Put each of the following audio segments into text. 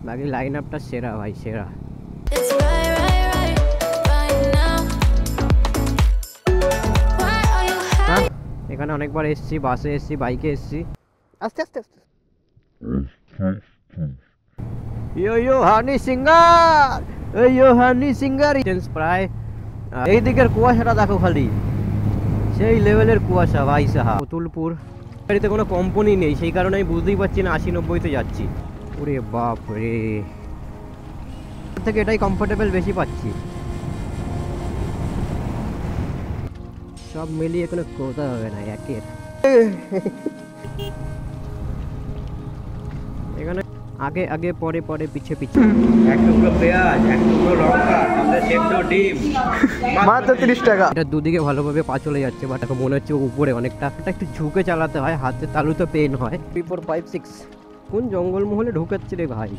বাকি লাইন আপটা সেরা ভাই, সেরা। এখানে অনেকবার এসছি, বাসে এসছি, বাইকে এসছি। আস্তে আস্তে আস্তে। ইয়ো হানি সিঙ্গার, ইয়ো হানি সিঙ্গার। প্রায় এই দিকের কুয়াশাটা দেখো খালি, সেই লেভেলের কুয়াশা ভাই সাহা। পুতুলপুর গাড়িতে কোনো কোম্পানি নেই, সেই কারণে আমি বুঝতেই পারছি না 80-90-তে যাচ্ছি। ওরে বাপ রে, থেকে এটাই কমফোর্টেবল বেশি পাচ্ছি। সব মিলিয়ে কোনো কথা হবে না একের। এখানে আগে আগে পরে পরে পিছে পিছে। এক টুকরো পেঁয়াজ, এক টুকরো লঙ্কা, সাথে সেদ্ধ ডিম, মাত্র 30 টাকা। এটা দুদিকে ভালোভাবে পা চলে যাচ্ছে, বাট এখন মনে হচ্ছে উপরে অনেকটা একটু ঝুঁকে চালাতে হয়, হাতে তালু তো পেন হয়। 3, 4, 5, 6 কোন জঙ্গলমহলে ঢুকাচ্ছে রে ভাই।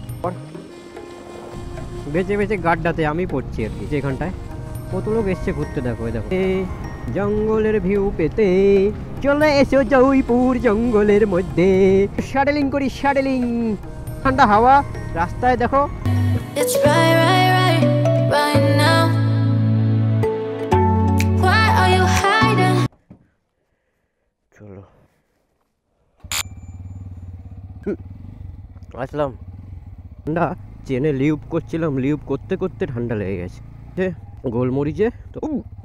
বেঁচে বেঁচে গাড্ডাতে আমি পড়ছি আর কি। যেখানটায় কত লোক এসছে ঘুরতে, দেখো দেখো। জঙ্গলের ভিউ পেতে চলে এসো জয়পুর জঙ্গলের মধ্যে। শ্যাডেলিং করি, শ্যাডেলিং। ঠান্ডা হাওয়া, রাস্তায় দেখো। চলো আসলাম। ঠান্ডা চেনে লিউপ করছিলাম, লিউপ করতে করতে ঠান্ডা লেগে গেছে। গোলমরিচে তো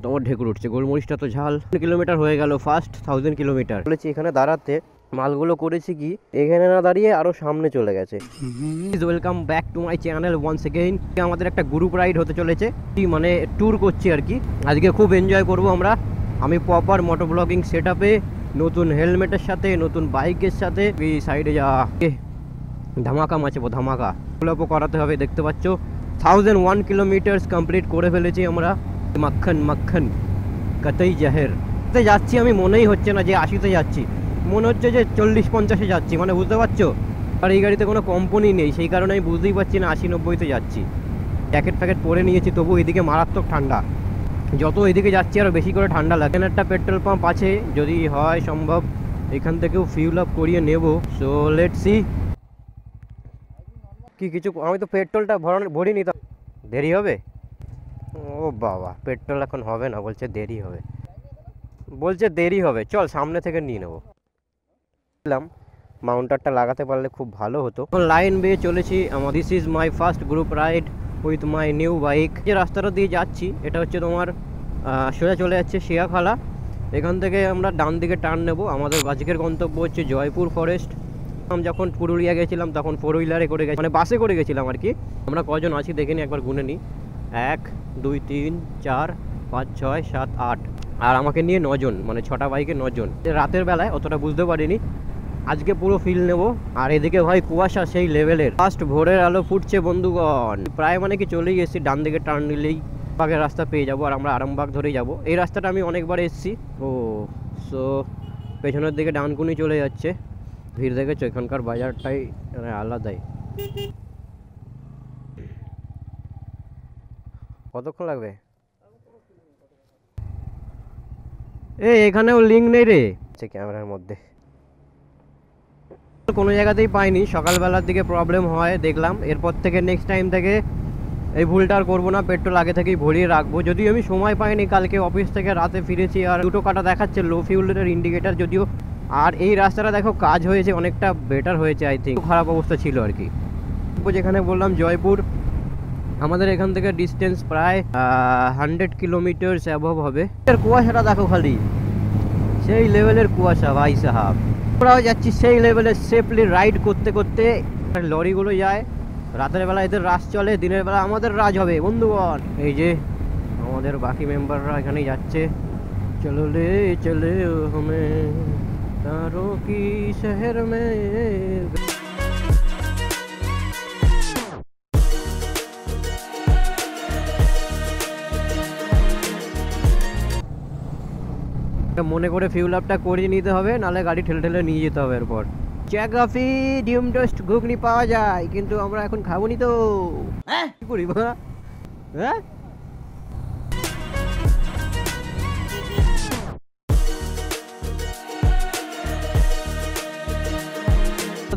তোমার ঢেকুর উঠছে। গোলমরিচটা তো ঝাল। কিলোমিটার হয়ে গেল, ফার্স্ট 1000 কিলোমিটার বলেছি। এখানে দাঁড়াতে মালগুলো করেছি কি, এখানে না দাঁড়িয়ে আরো সামনে চলে গেছে। Welcome back to my channel once again. আমাদের একটা গ্রুপ রাইড হতে চলেছে, মানে ট্যুর করছি আর কি। আজকে খুব এনজয় করব আমরা। আমি প্রপার মোটো ব্লগিং সেট আপে, নতুন হেলমেটের সাথে, নতুন বাইকের সাথে। এই সাইডে যা ধামাকা মাচাবো, ধামাকা গুলো করাতে হবে। দেখতে পাচ্ছ 1001 কিলোমিটার কমপ্লিট করে ফেলেছি আমরা। মাখন মাখন কতই জাহের যাচ্ছি আমি, মনেই হচ্ছে না যে 80-তে যাচ্ছি, মনে হচ্ছে যে 40-50-এ যাচ্ছি, মানে বুঝতে পারছো। আর এই গাড়িতে কোনো কোম্পানি নেই, সেই কারণে আমি বুঝতেই পারছি না 80-90-তে যাচ্ছি। জ্যাকেট ফ্যাকেট পরে নিয়েছি, তবু এদিকে মারাত্মক ঠান্ডা। যত এদিকে যাচ্ছি আরও বেশি করে ঠান্ডা লাগে। এখানে একটা পেট্রোল পাম্প আছে, যদি হয় সম্ভব এখান থেকেও ফিউল আপ করিয়ে নেব। সো লেটস সি কি কিছু। আমি তো পেট্রোলটা ভরিনি, তো দেরি হবে। ও বাবা, পেট্রোল এখন হবে না, বলছে দেরি হবে, বলছে দেরি হবে। চল সামনে থেকে নিয়ে নেবো। মাউন্টারটা লাগাতে পারলে খুব ভালো হতো। লাইন বেয়ে চলেছি। This is my first group ride with my new bike. যে রাস্তাটা দিয়ে যাচ্ছি এটা হচ্ছে তোমার সোজা চলে যাচ্ছে শিয়াখালা। এখান থেকে আমরা ডান দিকে টার্ন নেব। আমাদের আজকের গন্তব্য হচ্ছে জয়পুর ফরেস্ট। আমি যখন পুরুলিয়া গেছিলাম তখন 4 হুইলারে করে গেছি, মানে বাসে করে গেছিলাম আর কি। আমরা কজন আছি দেখে নিই, একবার গুনে নিই। 1, 2, 3, 4, 5, 6, 7, 8 আর আমাকে নিয়ে 9 জন, মানে 6টা বাইকে 9 জন। রাতের বেলায় অতটা বুঝতে পারিনি, আজকে পুরো ফিল নেব। আর এদিকে ভাই কুয়াশা সেই লেভেলের। ফার্স্ট ভোরের আলো ফুটছে বন্ধুগণ। প্রায় মানে কি চলেই এসেছি, ডান দিকে টার্ন নিলেই বাগের রাস্তা পেয়ে যাব। আর আমরা আরামবাগ ধরেই যাব। এই রাস্তাটা আমি অনেকবার এসেছি। ও সো পেছনের দিকে ডানকুনি চলে যাচ্ছে। ভিড় দেখেছো, এখানকার বাজারটাই মানে আলাদাই। কতক্ষণ লাগবে? এখানেও লিঙ্ক নেই রে ক্যামেরার মধ্যে, কোনো জায়গাতেই পাইনি। সকালবেলার দিকে প্রবলেম হয় দেখলাম। এরপর থেকে নেক্সট টাইম থেকে এই ভুলটা আর করবো না, পেট্রোল আগে থেকেই ভরিয়ে রাখবো। যদিও আমি সময় পাইনি, কালকে অফিস থেকে রাতে ফিরেছি। আর দুটো কাটা দেখাচ্ছে লো ফিউলের ইন্ডিকেটার যদিও। আর এই রাস্তাটা দেখো কাজ হয়েছে, অনেকটা বেটার হয়েছে আই থিঙ্ক। খারাপ অবস্থা ছিল আর কি। যেখানে বললাম জয়পুর, আমাদের এখান থেকে ডিস্টেন্স প্রায় 100 কিলোমিটার অ্যাবভ হবে। কুয়াশাটা দেখো খালি, সেই লেভেলের কুয়াশা ভাই সাহাব। আমরাও যাচ্ছি সেই লেভেলের সেফলি রাইড করতে করতে। লরিগুলো যায়, রাতের বেলা এদের রাজ চলে, দিনের বেলা আমাদের রাজ হবে বন্ধুগণ। এই যে আমাদের বাকি মেম্বাররা এখানে যাচ্ছে। চলো লে চলে হমে তারো কি শহর মে। মনে করে ফিউল আপটা করিয়ে নিতে হবে, নাহলে গাড়ি ঠেলে ঠেলে নিয়ে যেতে হবে। এরপর চা কফি ডিম টোস্ট ঘুগনি পাওয়া যায়, কিন্তু আমরা এখন খাবো নি তো। হ্যাঁ কি করি বা? হ্যাঁ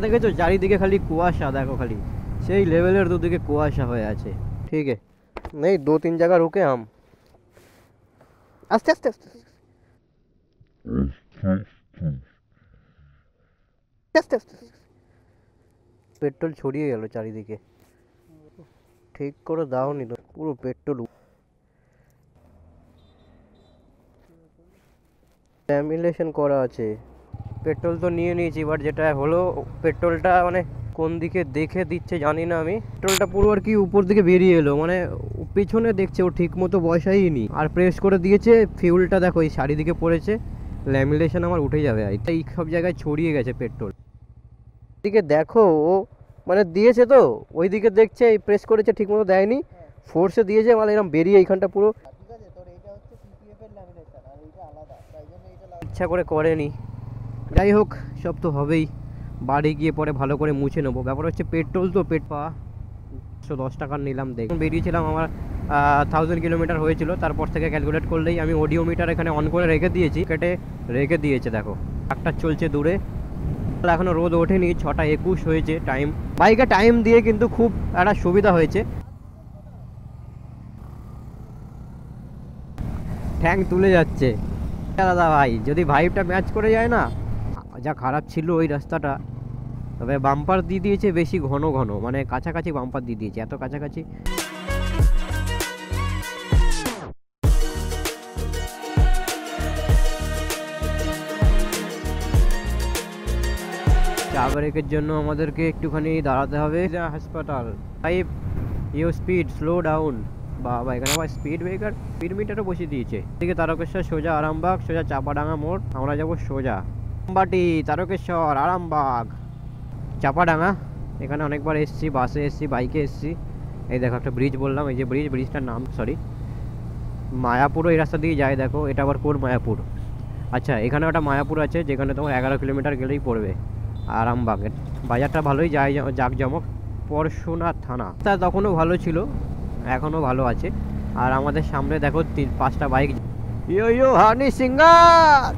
দেখেছো চারিদিকে খালি কুয়াশা, দেখো খালি সেই লেভেলের দুদিকে কুয়াশা হয়ে আছে। ঠিক আছে, নেই 2-3 জায়গা রুকে हम আস্তে আস্তে আস্তে আস্তে আস্তে। পেট্রোল ছড়িয়ে গেল চারিদিকে, ঠিক করে দাওনি তো, পুরো পেট্রোল। ল্যামিনেশন করা আছে। পেট্রোল তো নিয়ে নিয়েছি, বাট যেটা হলো পেট্রোলটা মানে কোন দিকে দেখে দিচ্ছে জানি না আমি। পেট্রোলটা পুরো আর কি উপর দিকে বেরিয়ে এলো, মানে পিছনে দেখছে ও ঠিক মতো বসাইনি, আর প্রেস করে দিয়েছে। ফিউলটা দেখো এই চারিদিকে পড়েছে, ল্যামিনেশন আমার উঠে যাবে। এই সব জায়গায় ছড়িয়ে গেছে পেট্রোল। দিকে দেখো ও মানে দিয়েছে তো, ওই দিকে দেখছে, প্রেস করেছে ঠিক মতো দেয়নি, ফোর্সে দিয়েছে, মানে এরকম বেরিয়ে এইখানটা পুরো। ইচ্ছা করে করেনি। যাই হোক, সব তো হবেই। বাড়ি গিয়ে পরে ভালো করে মুছে নেবো। ব্যাপার হচ্ছে পেট্রোল তো পেট পা 110 টাকার নিলাম। দেখুন বেরিয়েছিলাম, আমার 1000 কিলোমিটার হয়েছিল। তারপর থেকে ক্যালকুলেট করলেই আমি অডিওমিটার এখানে অন করে রেখে দিয়েছি, কেটে রেখে দিয়েছে। দেখো একটা চলছে দূরে, এখনো রোদ ওঠেনি, 6:21 হয়েছে টাইম। বাইকে টাইম দিয়ে কিন্তু খুব একটা সুবিধা হয়েছে। ঠ্যাং তুলে যাচ্ছে দাদা ভাই, যদি ভাইবটা ম্যাচ করে যায় না। যা খারাপ ছিল ওই রাস্তাটা, তবে বাম্পার দিয়ে দিয়েছে বেশি ঘন ঘন, মানে কাছাকাছি বাম্পার দিয়ে দিয়েছে, এত কাছাকাছি। চা ব্রেকের জন্য আমাদেরকে একটুখানি দাঁড়াতে হবে। হাসপাতাল 5 ইউ স্পিড স্লো ডাউন। বাবা, এখানে আবার স্পিড ব্রেকার, স্পিড মিটারও বসিয়ে দিয়েছে। এদিকে তারকেশ্বর, সোজা আরামবাগ, সোজা চাপাডাঙ্গা মোড়। আমরা যাবো সোজা আমবাটি, তারকেশ্বর, আরামবাগ, চাপাডাঙ্গা। এখানে অনেকবার এসছি, বাসে এসছি, বাইকে এসছি। এই দেখো একটা ব্রিজ বললাম, এই যে ব্রিজটার নাম সরি মায়াপুর, এই রাস্তা দিয়ে যায়। দেখো এটা আবার কোন মায়াপুর? আচ্ছা, এখানে একটা মায়াপুর আছে, যেখানে তোমার 11 কিলোমিটার গেলেই পড়বে আরামবাগের। বাজারটা ভালোই যায়, জাঁকজমক। পরশুনাথ থানা তা তখনও ভালো ছিল, এখনও ভালো আছে। আর আমাদের সামনে দেখো 5টা বাইক। ইয়ো ইয়ো হানি সিঙ্গার,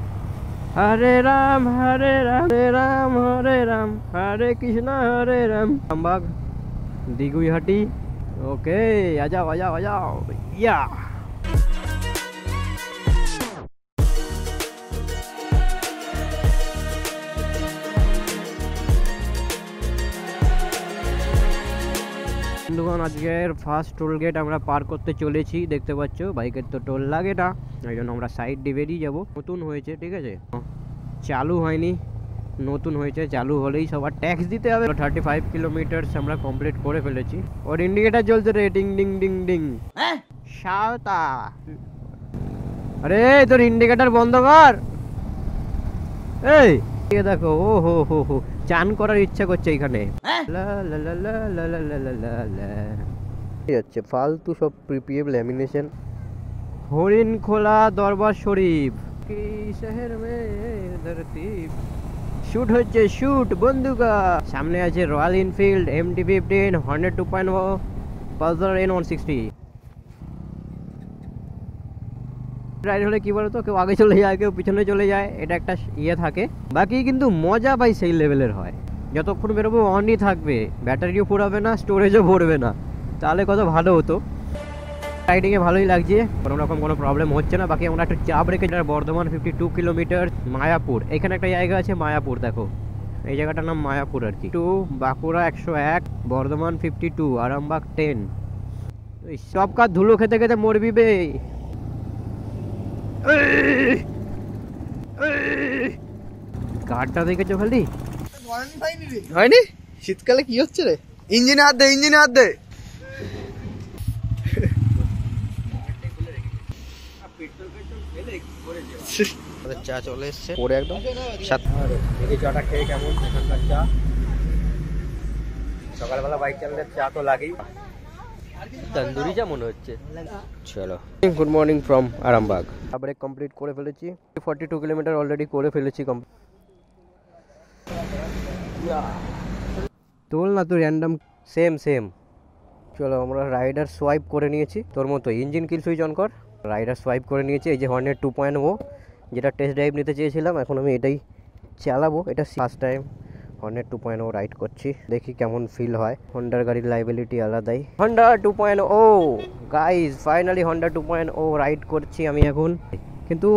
হরে রাম হরে রাম হরে রাম হরে রাম হরে কৃষ্ণ হরে রাম। আরামবাগ দিগুইহাটি। ওকে, আজাও আজাও আজাও ইয়া। বন্ধুগণ, আজকের ফার্স্ট টোল গেট আমরা পার করতে চলেছি। দেখতে পাচ্ছ বাইকের তো টোল লাগে না, এই জন্য আমরা সাইড দিয়ে বেরিয়ে যাবো। নতুন হয়েছে, ঠিক আছে, চালু হয়নি, নতুন হয়েছে। চালু হলেই সবার ট্যাক্স দিতে হবে। 35 কিলোমিটার আমরা কমপ্লিট করে ফেলেছি। ওর ইন্ডিকেটার জ্বলছে রে, ডিং ডিং ডিং ডিং। সাঁওতা, আরে তোর ইন্ডিকেটার বন্ধ কর। এই দেখো, ও হো হো হো, চান করার ইচ্ছা করছে এখানে। ফালতু সব প্রিপিএম ল্যামিনেশন। হরিণ খোলা দরবার শরীফ কি শহর মে ধরতি। শুট হচ্ছে, শুট বন্দুকা। সামনে আছে royal Enfield MT-15, Hornet 2.0, Pulsar N160। Ride হলে কি বলতো, কেউ আগে চলে যায়, কেউ পিছনে চলে যায়, এটা একটা ইয়ে থাকে। বাকি কিন্তু মজা পাই সেই লেভেলের হয়। যতক্ষণ বেরোবো অনই থাকবে, ব্যাটারিও ফুরাবে না, স্টোরেজও ভরবে না, তাহলে কত ভালো হতো। রাইডিংয়ে ভালোই লাগছে, কোনো রকম কোনো প্রবলেম হচ্ছে না। বাকি আমরা একটা চাপ রেখে, যেটা বর্ধমান 52 কিলোমিটার মায়াপুর। এখানে একটা জায়গা আছে মায়াপুর, দেখো এই জায়গাটার নাম মায়াপুর আর কি। 2 বাঁকুড়া 101, বর্ধমান 52, আরামবাগ 10। সব কাজ ধুলো খেতে খেতে মরবি বে। কারটা দেখেছো খালি? হয়নি? শীতকালে কি হচ্ছে রে? ইঞ্জিনে হাত দে, ইঞ্জিনে হাত দে। চা চলে এসছে পরে একদম। এই চাটা খেয়ে কেমন এখানকার চা? সকালবেলা বাইক চালালে চা তো লাগেই, তন্দুরি চা মনে হচ্ছে। চলো, good morning from Arambagh. Break complete করে ফেলেছি, 42 কিলোমিটার অলরেডি করে ফেলেছি। তোল না তো র্যান্ডম, সেম সেম। চলো, আমরা রাইডার সোয়াইপ করে নিয়েছি তোর মতো। ইঞ্জিন কিল সুইচ অন কর। রাইডার সোয়াইপ করে নিয়েছি। এই যে হর্নেট 2.0, যেটা টেস্ট ড্রাইভ নিতে চেয়েছিলাম, এখন আমি এটাই চালাবো। এটা ফার্স্ট টাইম হন্ডা 2.0 রাইড করছি, দেখি কেমন ফিল হয়। হন্ডার গাড়ির লাইবিলিটি আলাদাই। Honda 2.0 guys, finally Honda 2.0 ride করছি আমি এখন। কিন্তু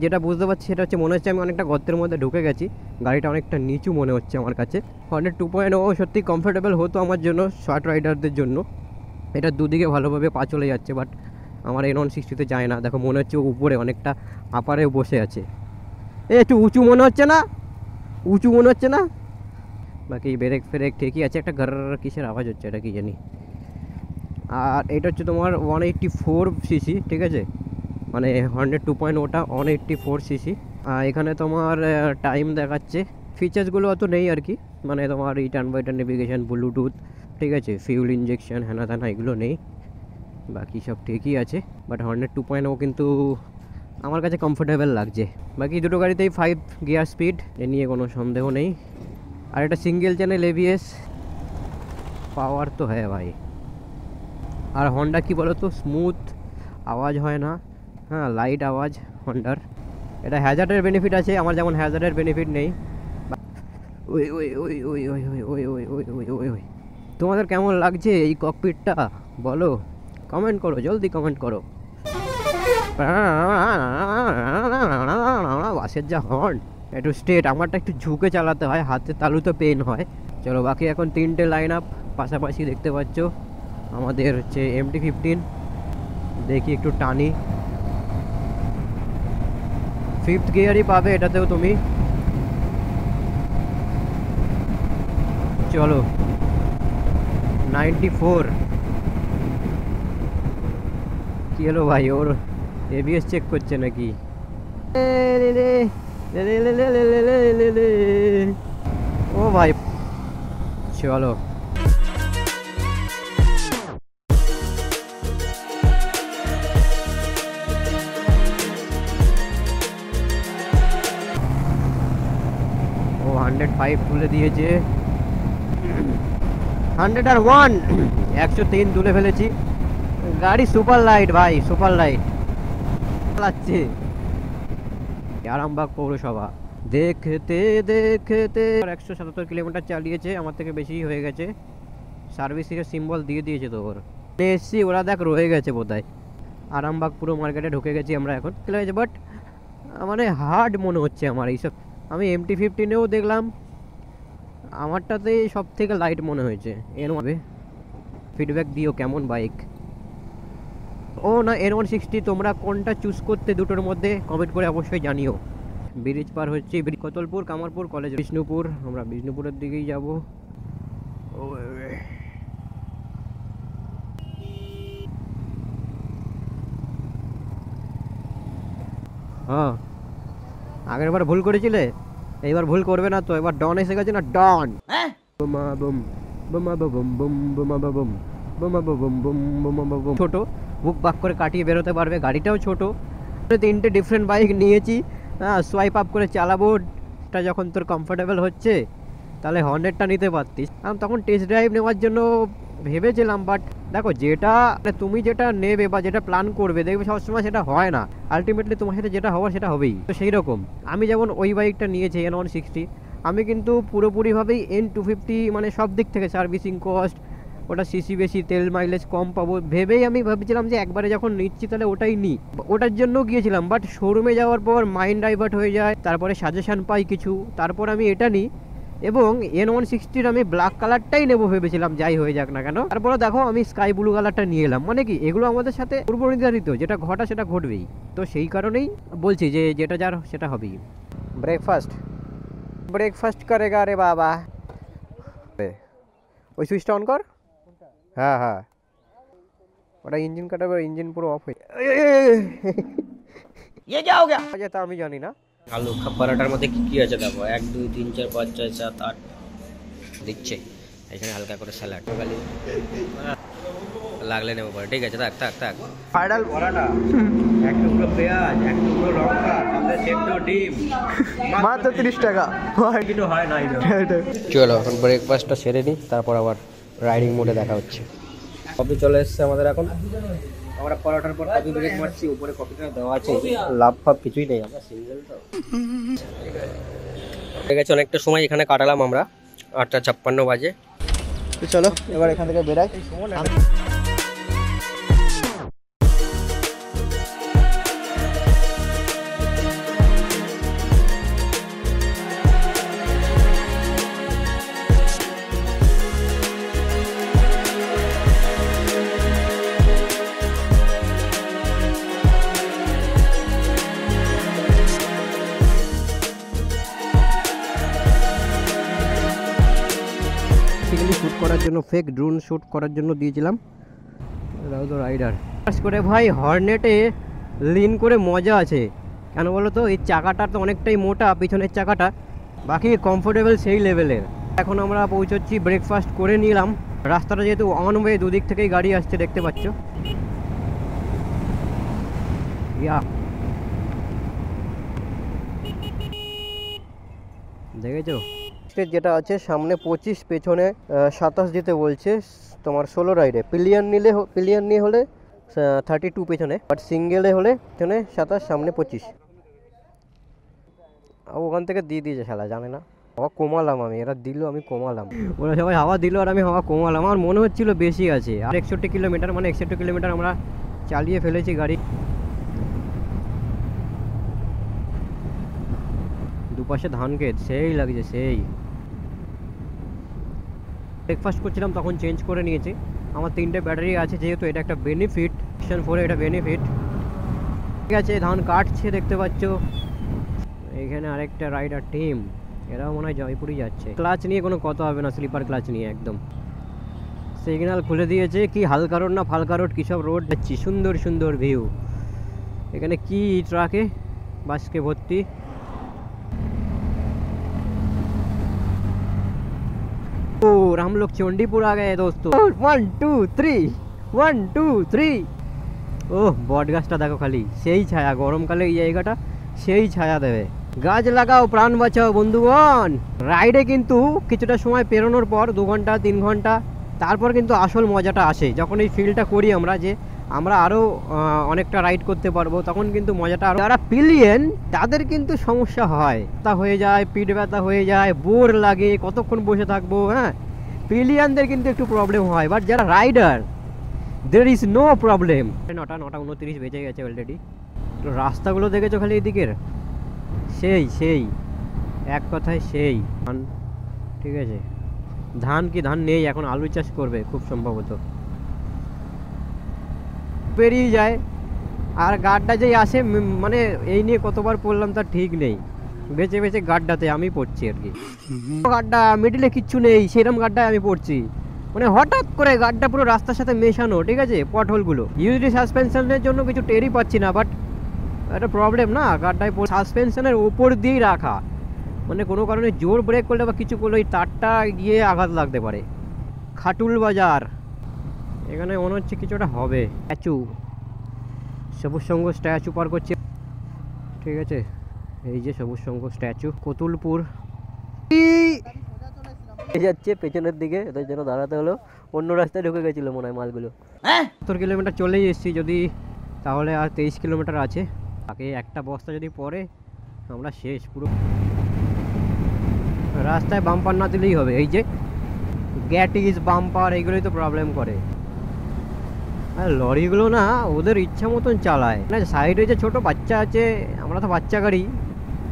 যেটা বুঝতে পারছি সেটা হচ্ছে মনে হচ্ছে আমি অনেকটা গর্তের মধ্যে ঢুকে গেছি। গাড়িটা অনেকটা নিচু মনে হচ্ছে আমার কাছে। হন্ডা 2.0 সত্যি কমফোর্টেবল হতো আমার জন্য, শর্ট রাইডারদের জন্য। এটা দুদিকে ভালোভাবে পা চলে যাচ্ছে, বাট আমার N160-তে যায় না। দেখো মনে হচ্ছে উপরে অনেকটা আপারে বসে আছে। একটু উঁচু মনে হচ্ছে না? উঁচু মনে হচ্ছে না? বাকি ব্রেক ফ্রেক ঠিকই আছে। একটা ঘর কিসের আওয়াজ হচ্ছে, এটা কি জানি। আর এটা হচ্ছে তোমার 184 সিসি, ঠিক আছে, মানে হন্ডা 2.0টা 184 সিসি। এখানে তোমার টাইম দেখাচ্ছে, ফিচার্সগুলো অত নেই আর কি, মানে তোমার রিটার্ন বাইটার্ন নেভিগেশন, ব্লুটুথ, ঠিক আছে, ফিউল ইঞ্জেকশন, হ্যানা ত্যানা এগুলো নেই। বাকি সব ঠিকই আছে, বাট হন্ডা 2.0 কিন্তু আমার কাছে কমফোর্টেবল লাগছে। বাকি দুটো গাড়িতেই 5 গিয়ার স্পিড, এ নিয়ে কোনো সন্দেহ নেই। আর এটা সিঙ্গেল চ্যানেল ABS, পাওয়ার তো হ্যাঁ ভাই। আর হন্ডা কি বলো তো, স্মুথ আওয়াজ হয় না, হ্যাঁ লাইট আওয়াজ হন্ডার। এটা হ্যাজার্ডের বেনিফিট আছে, আমার যেমন হ্যাজার্ডের বেনিফিট নেই। ওই ওই ওই ওই ওই ওই ওই ওই ওই ওই ওই ওই তোমাদের কেমন লাগছে এই ককপিটটা বলো, কমেন্ট করো, জলদি কমেন্ট করো। বাসের যা হর্ন, একটু স্ট্রেট, আমারটা একটু ঝুঁকে চালাতে হয়, হাতে তালু তো পেন হয়। চলো বাকি এখন 3টে লাইন আপ পাশাপাশি দেখতে পাচ্ছ। আমাদের হচ্ছে MT-15, দেখি একটু টানি, 5th গিয়ারই পাবে এটাতেও তুমি। চলো 94, কি হলো ভাই, ওর ABS চেক করছে নাকি? ও ভাই চলো। ও 105 তুলে দিয়েছে, 101, 103 তুলে ফেলেছি। গাড়ি সুপার লাইট ভাই, সুপার লাইট চালাচ্ছে। আরামবাগ পৌরসভা, দেখতে দেখতে 177 কিলোমিটার চালিয়েছে, আমার থেকে বেশি হয়ে গেছে। সার্ভিসিংয়ের সিম্বল দিয়ে দিয়েছে তো ওর। এসছি, ওরা দেখ রয়ে গেছে বোধহয়। আরামবাগ পুরো মার্কেটে ঢুকে গেছি আমরা এখন, ঠিক আছে, বাট মানে হার্ড মনে হচ্ছে আমার এইসব। আমি MT-15-এও দেখলাম, আমারটাতেই সব থেকে লাইট মনে হয়েছে। এর হবে ফিডব্যাক দিও কেমন বাইক। ও না N160, তোমরা কোনটা চুজ করতে দুটোর মধ্যে কমেন্ট করে অবশ্যই জানিও। ব্রিজ পার হচ্ছে, কতলপুর, কামারপুর কলেজ, বিষ্ণুপুর। আমরা বিষ্ণুপুরের দিকেই যাব। হ্যাঁ, আগের বার ভুল করেছিলে, এইবার ভুল করবে না তো। এবার ডন এসে গেছে না, ডন। বোমা বুম বোমা বুম বুম বোমা বুম বোমা বুম বুম বোমা বুম। ছোট, বুক বাক করে কাটিয়ে বেরোতে পারবে, গাড়িটাও ছোট। 3টে ডিফারেন্ট বাইক নিয়েছি, হ্যাঁ, সোয়াইপ আপ করে চালাবো। টা যখন তোর কমফোর্টেবল হচ্ছে, তাহলে হর্নেটটা নিতে পারতিস। আমি তখন টেস্ট ড্রাইভ নেওয়ার জন্য ভেবেছিলাম, বাট দেখো যেটা তুমি যেটা নেবে বা যেটা প্ল্যান করবে, দেখবে সবসময় সেটা হয় না। আলটিমেটলি তোমার সাথে যেটা হওয়ার সেটা হবেই। তো সেই রকম আমি যেমন ওই বাইকটা নিয়েছি N160, আমি কিন্তু পুরোপুরিভাবেই N250, মানে সব দিক থেকে সার্ভিসিং কস্ট, ওটা সিসি বেশি, তেল মাইলেজ কম পাবো ভেবেই আমি ভাবছিলাম যে একবারে যখন নিচ্ছি তাহলে ওটাই নিই, ওটার জন্য গিয়েছিলাম। বাট শোরুমে যাওয়ার পর মাইন্ড ডাইভার্ট হয়ে যায়, তারপরে সাজেশান পাই কিছু, তারপর আমি এটা নিই। এবং N160-র আমি ব্ল্যাক কালারটাই নেবো ভেবেছিলাম, যাই হয়ে যাক না কেন। তারপরে দেখো আমি স্কাই ব্লু কালারটা নিয়ে এলাম। মানে কি, এগুলো আমাদের সাথে পূর্ব নির্ধারিত, যেটা ঘটা সেটা ঘটবেই। তো সেই কারণেই বলছি যে যেটা যার সেটা হবেই। ব্রেকফাস্ট করেগা রে বাবা। ওই সুইচটা অন কর। হ্যাঁ হ্যাঁ, ওটা ইঞ্জিন কাটাবে, ইঞ্জিন পুরো অফ হয়ে যায়। তা আমি জানি না। আলু পরোটার মধ্যে কি কি আছে দেখো, 1 2 3 4 5 6 7 8 দিচ্ছে। এখানে হালকা করে স্যালাড লাগলে নেবো পরে, ঠিক আছে, থাক থাক থাক। ফাইনাল পরোটা, এক টুকরো পেঁয়াজ, এক টুকরো লঙ্কা, সাথে সেদ্ধ ডিম, মাত্র 30 টাকা। কিছু হয় না। চলো এখন ব্রেকফাস্টটা সেরে নিই, তারপর আবার রাইডিং মোডে দেখা হচ্ছে। কফি চলে এসছে আমাদের এখন। আমরা পরোটার পর কফি ব্রেক মারছি, উপরে কফিটা দেওয়া আছে, লাভ ফাভ কিছুই নেই, আমরা সিঙ্গেল তো। ঠিক আছে, অনেকটা সময় এখানে কাটালাম আমরা। 8:56 বাজে। তো চলো এবার এখান থেকে বেরাই। শ্যুট করার জন্য ফেক ড্রোন শ্যুট করার জন্য দিয়েছিলাম। এরাও তো রাইডার করে ভাই। হর্নেটে লিন করে মজা আছে কেন বলো তো, এই চাকাটা তো অনেকটাই মোটা পিছনের চাকাটা, বাকি কমফোর্টেবল সেই লেভেলের। এখন আমরা পৌঁছচ্ছি, ব্রেকফাস্ট করে নিলাম। রাস্তাটা যেহেতু অন ওয়ে, দুদিক থেকেই গাড়ি আসছে দেখতে পাচ্ছ। ইয়া দেখেছো, যেটা আছে সামনে 25, পেছনে 27 দিতে বলছে তোমার 16 রাইডে। পিলিয়ন নিয়ে হলে 32 পেছনে, বাট সিঙ্গেলে হলে পেছনে 27, সামনে 25। ওখান থেকে দিয়ে দিয়েছে শালা, জানে না। হাওয়া কমালাম আমি, এরা দিল আমি কমালাম। ওরা সবাই হাওয়া দিল আর আমি হাওয়া কমালাম। আমার মনে হচ্ছিল বেশি আছে। আর 61 কিলোমিটার, মানে 61 কিলোমিটার আমরা চালিয়ে ফেলেছি গাড়ি। দুপাশে ধান ক্ষেত, সেই লাগছে সেই। ব্রেকফাস্ট করছিলাম তখন চেঞ্জ করে নিয়েছি। আমার 3টে ব্যাটারি আছে, যেহেতু এটা একটা বেনিফিট, মিশন 4 এটা বেনিফিট। ঠিক আছে, ধান কাটছে দেখতে পাচ্ছ। এইখানে আরেকটা রাইডার টিম, এরাও মনে হয় জয়পুরই যাচ্ছে। ক্লাচ নিয়ে কোনো কথা হবে না, স্লিপার ক্লাচ নিয়ে একদম। সিগন্যাল খুলে দিয়েছে। কি হালকা রোড না ফালকা রোড, কী সব রোড যাচ্ছি, সুন্দর সুন্দর ভিউ। এখানে কি ট্রাকে বাসকে ভর্তি। ओ हम लोग चंडीपुर आ गए दोस्तों। 1 2 3 1 2 3। ওহ বট গাছটা দেখো খালি, সেই ছায়া। গরমকালে এই জায়গাটা সেই ছায়া দেবে। গাছ লাগাও, প্রাণ বাঁচাও বন্ধুগণ। রাইডে কিন্তু কিছুটা সময় পেরোনোর পর 2 ঘন্টা 3 ঘন্টা তারপর কিন্তু আসল মজাটা আসে। যখন এই ফিলটা করি আমরা, যে আমরা আরও অনেকটা রাইড করতে পারবো, তখন কিন্তু মজাটা আরও। যারা পিলিয়ন তাদের কিন্তু সমস্যা হয়, তা হয়ে যায়, পিঠ ব্যথা হয়ে যায়, বোর লাগে, কতক্ষণ বসে থাকবো। হ্যাঁ, পিলিয়নদের কিন্তু একটু প্রবলেম হয়, বাট যারা রাইডার দের ইজ নো প্রবলেম। 9:29 বেজে গেছে অলরেডি। তো রাস্তাগুলো দেখেছো খালি এদিকের, সেই সেই এক কথায় সেই। ঠিক আছে, ধান কি ধান নেই এখন, আলু চাষ করবে খুব সম্ভবত। পেরিয়ে যায় আর গাড্ডা যেই আসে, মানে এই নিয়ে কতবার পড়লাম তার ঠিক নেই। বেঁচে বেঁচে গাড্ডাতে আমি পড়ছি আর কি। গাড্ডা মিডিলে কিচ্ছু নেই, সেরকম গাড্ডায় আমি পড়ছি। মানে হঠাৎ করে গাড্ডা পুরো রাস্তার সাথে মেশানো, ঠিক আছে, পটহোলগুলো। ইউজলি সাসপেনশনের জন্য কিছু টেরই পাচ্ছি না, বাট একটা প্রবলেম না, গাড্ডায় সাসপেনশনের ওপর দিয়েই রাখা। মানে কোনো কারণে জোর ব্রেক করলে বা কিছু করলে ওই তারটা গিয়ে আঘাত লাগতে পারে। খাটুল বাজার, এখানে মনে হচ্ছে কিছুটা হবে। স্ট্যাচু, সবুজ সংঘ স্ট্যাচু পার করছে। ঠিক আছে, এই যে সবুজ সংঘ স্ট্যাচু, কতুলপুর যাচ্ছে পেছনের দিকে, এদের জন্য দাঁড়াতে হলো। অন্য রাস্তায় ঢুকে গেছিলো মনে হয় মালগুলো। 70 কিলোমিটার চলেই এসেছি যদি, তাহলে আর 23 কিলোমিটার আছে। তাকে একটা বস্তা যদি পড়ে আমরা শেষ পুরো। রাস্তায় বাম্পার না দিলেই হবে। এই যে গ্যাটিস বাম্পার, এইগুলোই তো প্রবলেম করে। আর লরিগুলো না ওদের ইচ্ছা মতন চালায় না। সাইডে যে ছোট বাচ্চা আছে, আমরা তো বাচ্চা গাড়ি,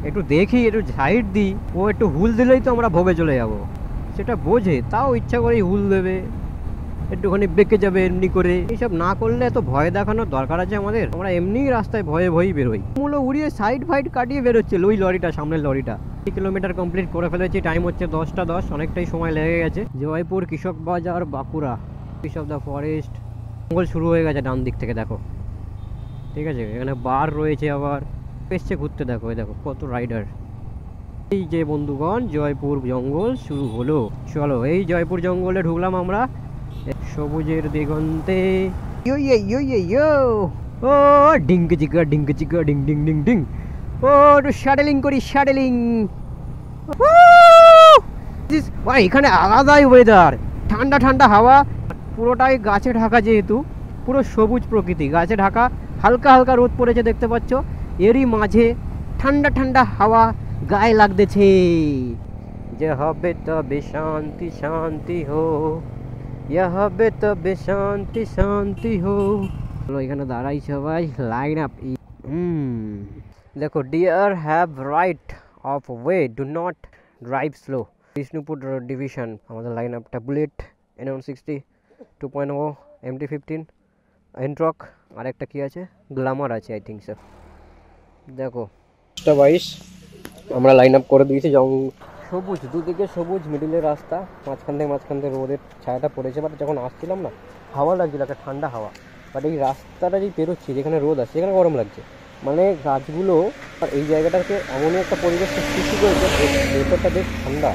একটু দেখি, একটু সাইড দিই, ও একটু হুল দিলেই তো আমরা ভোগে চলে যাব। সেটা বোঝে, তাও ইচ্ছা করেই হুল দেবে, একটুখানি বেঁকে যাবে এমনি করে। এইসব না করলে এত ভয় দেখানোর দরকার আছে আমাদের? আমরা এমনি রাস্তায় ভয়ে ভয়েই বেরোই। মূলো উড়িয়ে সাইড ফাইড কাটিয়ে বেরোচ্ছে ওই লরিটা, সামনের লরিটা। 3 কিলোমিটার কমপ্লিট করে ফেলেছি। টাইম হচ্ছে 10:10, অনেকটাই সময় লেগে গেছে। জয়পুর, কৃষক বাজার, Bankura, piece of the forest. জঙ্গল শুরু হয়ে গেছে ডান দিক থেকে, দেখো। ঠিক আছে, এখানে বার রয়েছে, আবার এসছে ঘুরতে। দেখো এই দেখো কত রাইডার। এই যে বন্ধুগণ, জয়পুর জঙ্গল শুরু হলো। চলো এই জয়পুর জঙ্গলে ঢুকলাম আমরা, সবুজের দিগন্তে। ও ডিঙ্গ চিকা ডিং ডিং ডিং ডিং। ও একটু শ্যাডেলিং করি, শ্যাডেলিং। এখানে আলাদাই ওয়েদার, ঠান্ডা ঠান্ডা হাওয়া, পুরোটাই গাছে ঢাকা, যেহেতু পুরো সবুজ প্রকৃতি, গাছে ঢাকা। হালকা হালকা রোদ পড়েছে দেখতে পাচ্ছ, এরই মাঝে ঠান্ডা ঠান্ডা হাওয়া গায়ে লাগতেছে। यहाँ पे तबे शांति शांति हो, यहाँ पे तबे शांति शांति हो। चलो এখানে দাঁড়াই সবাই, লাইন আপ। দেখো, deer have right of way, do not drive slow. Bishnupur division আমাদের লাইন আপটা। বুলেট N160 2.0 MT-15 এন্ট্রক, আর একটা কি আছে, গ্ল্যামার আছে আই থিঙ্ক স্যার। দেখো 22 আমরা লাইন আপ করে দিয়েছি। সবুজ, দুদিকে সবুজ, মিডিলের রাস্তা, মাঝখান থেকে রোদের ছায়াটা পড়েছে। বাট যখন আসছিলাম না, হাওয়া লাগছিল, একটা ঠান্ডা হাওয়া। বাট এই রাস্তাটা যেই পেরোচ্ছি, যেখানে রোদ আছে সেখানে গরম লাগছে। মানে গাছগুলো আর এই জায়গাটাকে এমনই একটা পরিবেশ সৃষ্টি করেছে, ভেতরটা বেশ ঠান্ডা,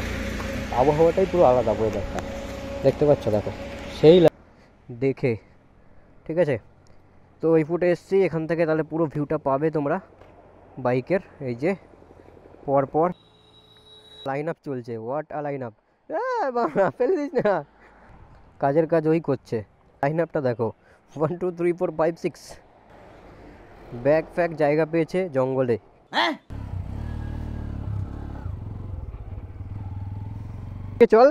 আবহাওয়াটাই পুরো আলাদা ওয়েদারটা। দেখতে পাচ্ছ, দেখো সেই দেখে, ঠিক আছে। তো এই ফুটে এসছি এখান থেকে, তাহলে পুরো ভিউটা পাবে তোমরা বাইকের। এই যে পরপর লাইন আপ চলছে, হোয়াট আ লাইন আপ, ফেলে দিস না, কাজের কাজ ওই করছে। লাইন আপটা দেখো, 1 2 3 4 5 6, ব্যাগ ফ্যাগ জায়গা পেয়েছে জঙ্গলে। চল,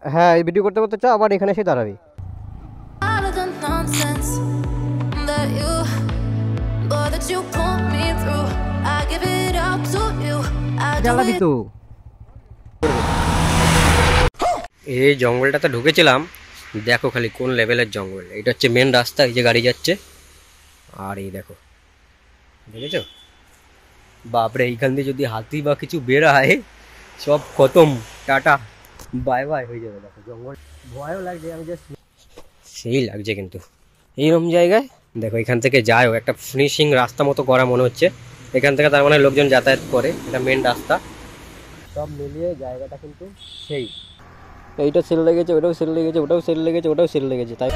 হ্যাঁ এই ভিডিও করতে করতে চ, আবার এখানে এসে দাঁড়াবি। এই জঙ্গলটাতে ঢুকেছিলাম, দেখো খালি কোন লেভেলের জঙ্গল। এটা হচ্ছে মেন রাস্তা, এই যে গাড়ি যাচ্ছে। আর এই দেখো, দেখেছো, বাপরে, এইখান দিয়ে যদি হাতি বা কিছু বেরোয় সব খতম, টাটা বাই বাই হয়ে যাবে। দেখো জঙ্গল, ভয়ও লাগছে, আমি জাস্ট সেই লাগছে। কিন্তু এইরকম জায়গায় দেখো, এখান থেকে যায়ও একটা ফিনিশিং রাস্তা মতো করা মনে হচ্ছে। এখান থেকে তার মানে লোকজন যাতায়াত করে, এটা মেন রাস্তা। সব মিলিয়ে জায়গাটা কিন্তু সেই, এইটা সেল লেগেছে, ওটাও সেল লেগেছে, ওটাও সেল লেগেছে, ওটাও সেল লেগেছে, তাই